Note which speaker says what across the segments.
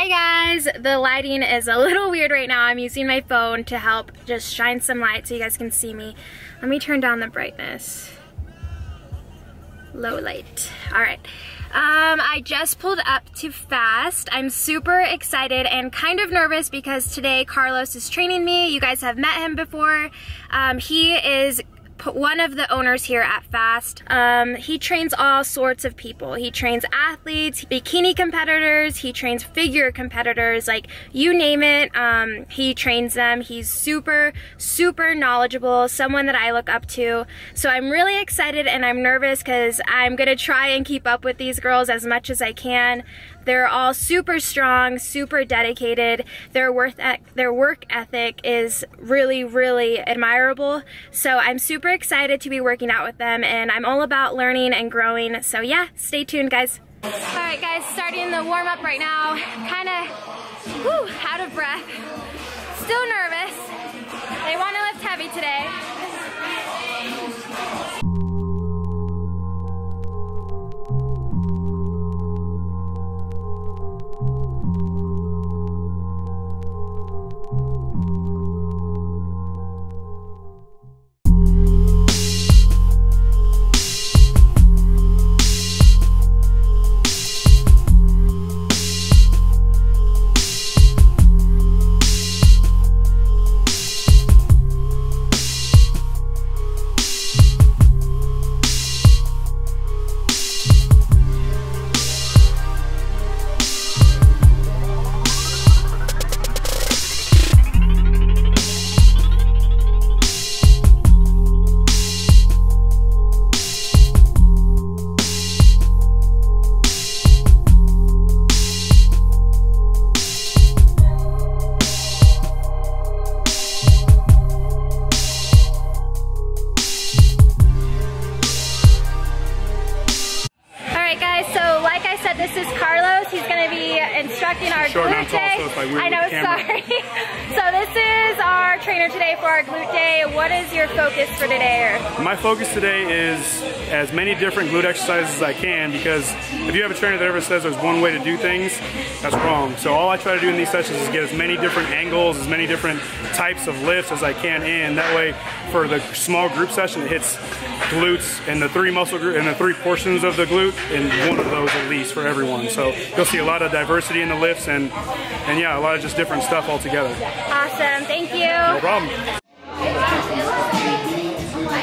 Speaker 1: Hi guys, the lighting is a little weird right now. I'm using my phone to help just shine some light so you guys can see me. Let me turn down the brightness. Low light. All right. I just pulled up to Fast. I'm super excited and kind of nervous because today Carlos is training me. You guys have met him before. He is one of the owners here at Fast. He trains all sorts of people. He trains athletes, bikini competitors, he trains figure competitors, like you name it, he trains them. He's super, super knowledgeable, someone that I look up to. So I'm really excited and I'm nervous because I'm gonna try and keep up with these girls as much as I can. They're all super strong, super dedicated. Their work ethic is really, really admirable. So I'm super excited to be working out with them, and I'm all about learning and growing. So yeah, stay tuned, guys. All right, guys, starting the warm up right now. Kind of out of breath. Still nervous. They want to lift heavy today. This is Carlos. He's going to be instructing our glute day. I know, sorry. So this is our trainer today for our glute day. What is your focus for today?
Speaker 2: My focus today is as many different glute exercises as I can, because if you have a trainer that ever says there's one way to do things, that's wrong. So all I try to do in these sessions is get as many different angles, as many different types of lifts as I can in. That way, for the small group session, it hits glutes and the three muscle group and the three portions of the glute, and one of those at least for everyone. So you'll see a lot of diversity in the lifts and yeah, a lot of just different stuff altogether.
Speaker 1: Awesome, thank you.
Speaker 2: No problem.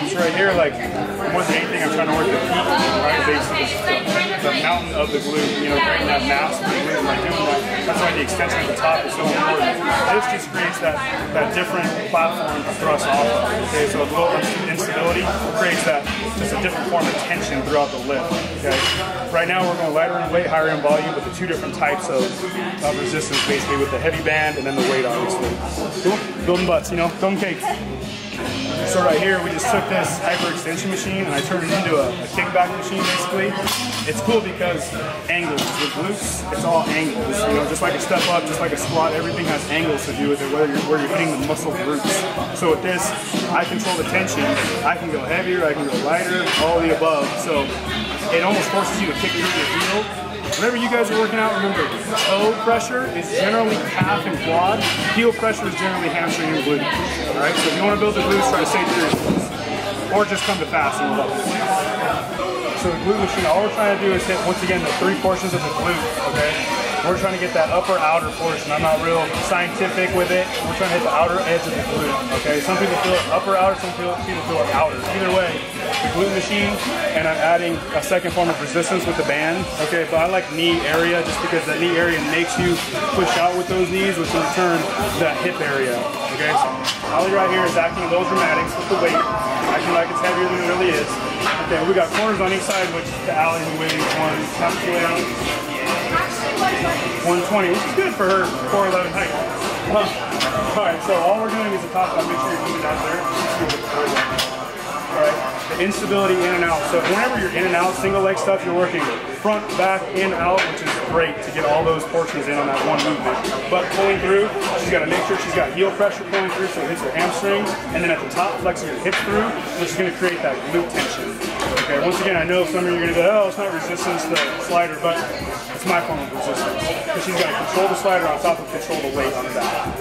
Speaker 2: So right here, like more than anything, I'm trying to work the peak, right? Basically, the mountain of the glute, you know, creating that mass of the glute. By doing that, that's why the extension at the top is so important. This just creates that different platform to thrust off of. Okay, so a little instability creates that just a different form of tension throughout the lift. Okay, right now we're going lighter in weight, higher in volume, with the two different types of resistance, basically with the heavy band and then the weight, obviously. Cool, building butts, you know, building cakes. So right here, we just took this hyperextension machine and I turned it into a kickback machine, basically. It's cool because angles. With glutes, it's all angles. You know, just like a step up, just like a squat, everything has angles to do with it, where you're hitting the muscle groups. So with this, I control the tension. I can go heavier, I can go lighter, all of the above. So it almost forces you to kick through your heel. Whenever you guys are working out, remember, toe pressure is generally calf and quad. Heel pressure is generally hamstring and glute. All right, so if you want to build the glutes, try to stay through your glutes. Or just come to Fast and we'll love it. So the glute machine, all we're trying to do is hit, once again, the three portions of the glute, okay? We're trying to get that upper outer portion. I'm not real scientific with it. We're trying to hit the outer edge of the glute, okay? Some people feel it upper outer, some people feel it outer. Either way, the glute machine, and I'm adding a second form of resistance with the band, okay? But I like knee area just because that knee area makes you push out with those knees, which in turn, that hip area, okay? So Ollie right here is acting those dramatics with the weight, acting like it's heavier than it really is. Okay, we got corners on each side, which the Allie who weighs 120, which is good for her 4'11" height. Alright, so all we're doing is the top side. Make sure you keep it out there. Alright, the instability in and out. So whenever you're in and out, single leg stuff, you're working front, back, in, out, which is great to get all those portions in on that one movement. But pulling through, she's got to make sure she's got heel pressure pulling through so it hits her hamstring. And then at the top, flexing your hips through, which is going to create that glute tension. Okay, once again, I know some of you are going to go, oh, it's not resistance, the slider, but it's my form of resistance. Because she's got to control the slider on top of control the weight on the back.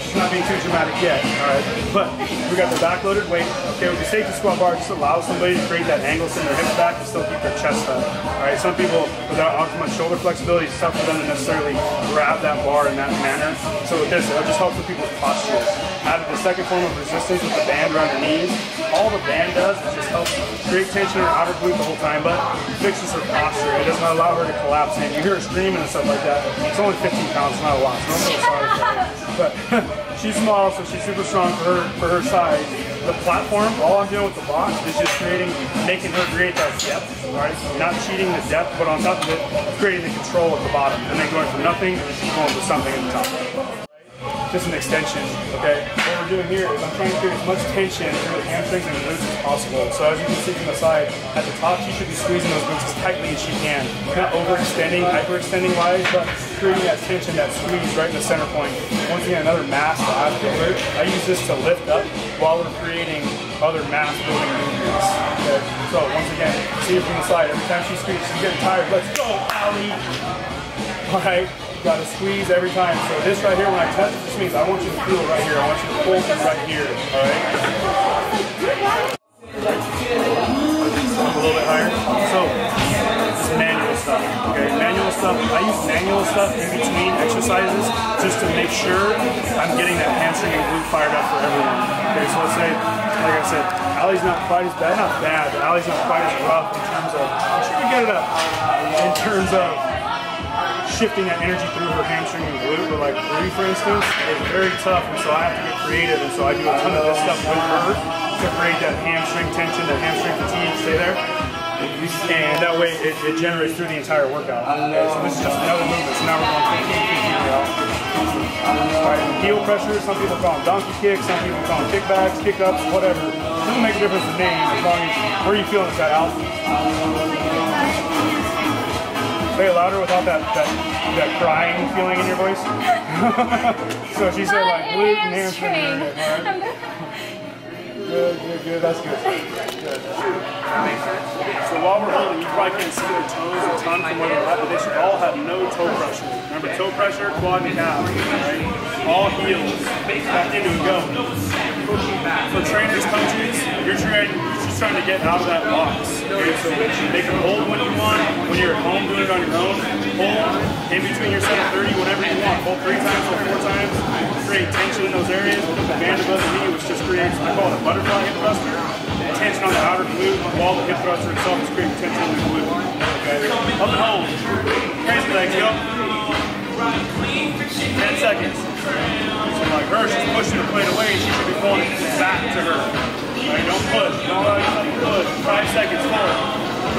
Speaker 2: She's not being too dramatic yet, alright? But we got the back-loaded weight. Okay, with the safety squat bar, just allows somebody to create that angle, send their hips back, and still keep their chest up. Alright, some people, without too much shoulder flexibility, it's tough for them to necessarily grab that bar in that manner. So with this, it'll just help with people's posture. Added the second form of resistance with the band around the knees. All the band does is just help create tension in her outer glute the whole time, but fixes her posture. It doesn't allow her to collapse in. You hear her screaming and stuff like that. It's only 15 pounds, it's not a lot, so I'm so sorry for her. But she's small, so she's super strong for her size. The platform, all I'm doing with the box is just making her create that depth, right? Not cheating the depth, but on top of it, creating the control at the bottom, and then going from nothing, going to something at the top. Just an extension, okay? What we're doing here is I'm trying to create as much tension through the hamstrings and glutes as possible. So as you can see from the side, at the top she should be squeezing those glutes as tightly as she can. Not overextending, hyperextending wise, but creating that tension, that squeeze right in the center point. Once again, another mass to add to her. I use this to lift up while we're creating other mass building movements. Okay? So once again, see it from the side. Every time she squeezes, she's getting tired. Let's go, Allie! Alright? Gotta squeeze every time. So this right here, when I touch it, this means I want you to feel it right here. I want you to pull through right here. Alright? A little bit higher. So, this is manual stuff. Okay, manual stuff. I use manual stuff in between exercises just to make sure I'm getting that hamstring and glute fired up for everyone. Okay, so let's say, like I said, Allie's not quite as bad, not bad, but Allie's not quite as rough in terms of, make sure you get it up, in terms of shifting that energy through her hamstring and glute. But like Bree, for instance, is very tough, and so I have to get creative, and so I do a ton of this stuff with her to create that hamstring tension, that hamstring fatigue, stay there. And that way it generates through the entire workout. Okay, so this is just another movement. So now we're going 15 feet out. Alright, heel pressure, some people call them donkey kicks, some people call them kickbacks, kick-ups, whatever. It doesn't make a difference in name as long as, where are you feeling this at, Al? Say it louder without that crying feeling in your voice. So she said like glute and hamstring. Good, that's good. So while we're holding, you probably can't see their toes a ton from where they're at, but they should all have no toe pressure. Remember, toe pressure, quad and calf, right? All heels, back into a go. For trainers, coaches, you're just trying to get out of that box. Okay, so they can hold when you want, when you're at home doing it on your own, hold in between your set of 30, whatever you want. Hold 3 times or 4 times, create tension in those areas, put the band above the knee, which just creates, I call it a butterfly hip thruster. Tension on the outer glute, while the hip thruster itself is creating tension in the glute. Okay, up and hold. Crazy legs, go. 10 seconds. So like her, she's pushing the plate away, she should be pulling it back to her. Right, don't push. Don't allow yourself to push. 5 seconds. 4,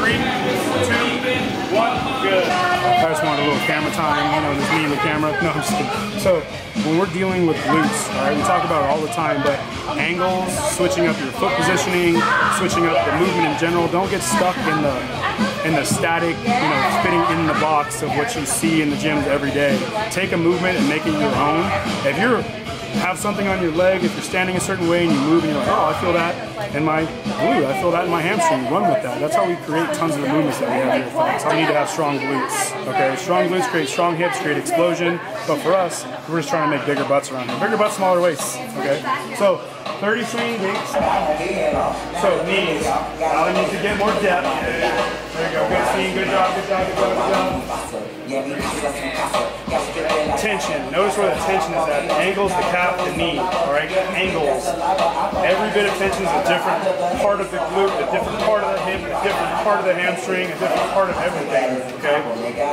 Speaker 2: 3, 2, 1. Good. I just wanted a little camera time, you know, just me and the camera. No, I'm just kidding. So when we're dealing with glutes, all right, we talk about it all the time, but angles, switching up your foot positioning, switching up the movement in general, don't get stuck in the static, you know, fitting in the box of what you see in the gyms every day. Take a movement and make it your own. If you have something on your leg, if you're standing a certain way and you move and you're like, oh, I feel that in my glute, I feel that in my hamstring, run with that. That's how we create tons of the movements that we have here. That's how we need to have strong glutes. Okay, strong glutes create strong hips, create explosion, but for us, we're just trying to make bigger butts around here. Bigger butts, smaller waists. Okay, so 30 swinging gates. So knees. Allie needs to get more depth. There you go. Good scene. Good job. Good job. Good job. Good job. Tension. Notice where the tension is at. The angles, the calf, the knee. All right. Angles. Every bit of tension is a different part of the glute, a different part of the hip, a different part of the hamstring, a different part of everything. Okay.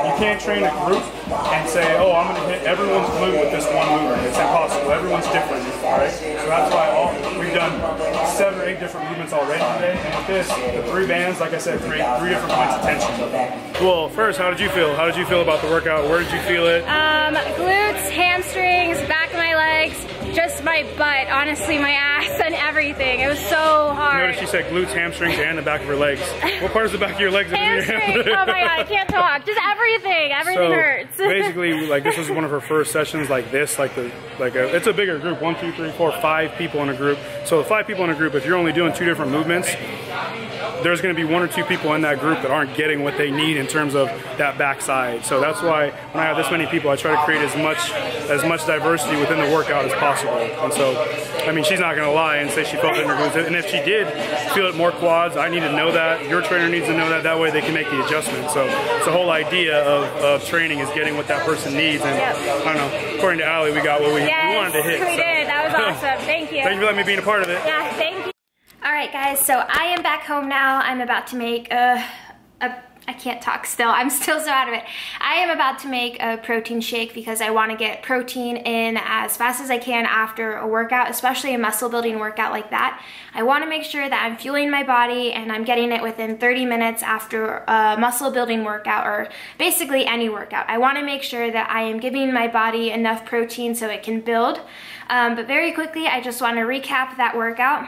Speaker 2: You can't train a group and say, oh, I'm going to hit everyone's glute with this one movement. It's impossible. Everyone's different. All right. So that's why we've done 7 or 8 different movements already today, and with this, the 3 bands, like I said, create 3 different points of tension. Well, first, how did you feel? How did you feel about the workout? Where did you feel it?
Speaker 1: Glutes, hamstrings, back of my legs, just my butt, honestly, my ass and everything. It was so hard.
Speaker 2: Notice she said glutes, hamstrings, and the back of her legs. What part is the back of your legs?
Speaker 1: Hamstrings. Oh my god, I can't talk. Just everything. Everything hurts.
Speaker 2: Basically, like, this was one of her first sessions like this, it's a bigger group, 1, 2, 3, 4, 5 people in a group. So 5 people in a group, if you're only doing 2 different movements, there's going to be 1 or 2 people in that group that aren't getting what they need in terms of that backside. So that's why when I have this many people, I try to create as much diversity within the workout as possible. And so, I mean, she's not going to lie and say she felt it in her glutes. And if she did feel it more quads, I need to know that. Your trainer needs to know that. That way they can make the adjustment. So it's the whole idea of training is getting what that person needs. And I don't know, according to Allie, we got what we wanted to hit.
Speaker 1: We did. That was awesome. Thank you.
Speaker 2: Thank you for letting me be a part of it.
Speaker 1: Yeah, thank you. Alright guys, so I am back home now. I'm about to make I can't talk still. I'm still so out of it. I am about to make a protein shake because I want to get protein in as fast as I can after a workout, especially a muscle building workout like that. I want to make sure that I'm fueling my body and I'm getting it within 30 minutes after a muscle building workout, or basically any workout. I want to make sure that I am giving my body enough protein so it can build. But very quickly, I just want to recap that workout.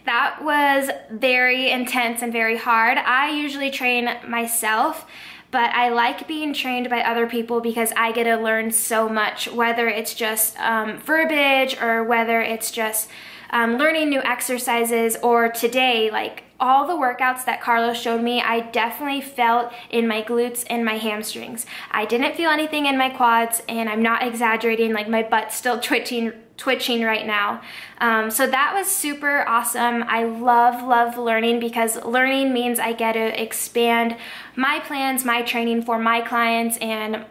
Speaker 1: That was very intense and very hard. I usually train myself, but I like being trained by other people because I get to learn so much, whether it's just verbiage or whether it's just learning new exercises, or today, like all the workouts that Carlos showed me, I definitely felt in my glutes and my hamstrings. I didn't feel anything in my quads, and I'm not exaggerating, like my butt's still twitching right now. So that was super awesome. I love learning because learning means I get to expand my plans, my training for my clients, and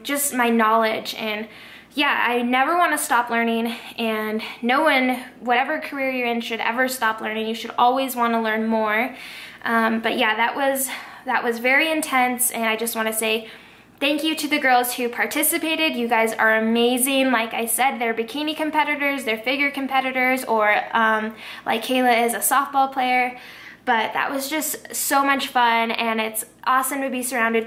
Speaker 1: just my knowledge. And yeah, I never want to stop learning, and no one, whatever career you're in, should ever stop learning. You should always want to learn more. But yeah, that was very intense, and I just want to say thank you to the girls who participated. You guys are amazing. Like I said, they're bikini competitors, they're figure competitors, or like Kayla is a softball player. But that was just so much fun, and it's awesome to be surrounded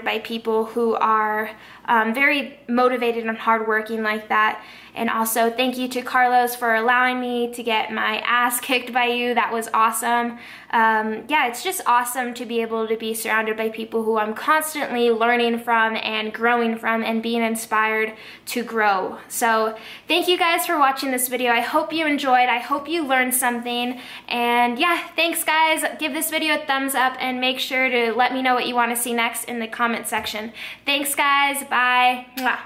Speaker 1: by people who are very motivated and hardworking like that. And also thank you to Carlos for allowing me to get my ass kicked by you. That was awesome. Yeah, it's just awesome to be able to be surrounded by people who I'm constantly learning from and growing from and being inspired to grow. So thank you guys for watching this video. I hope you enjoyed. I hope you learned something. And yeah, thanks guys. Give this video a thumbs up and make sure to let me know what you want to see next in the comment section. Thanks guys. Bye. Mwah.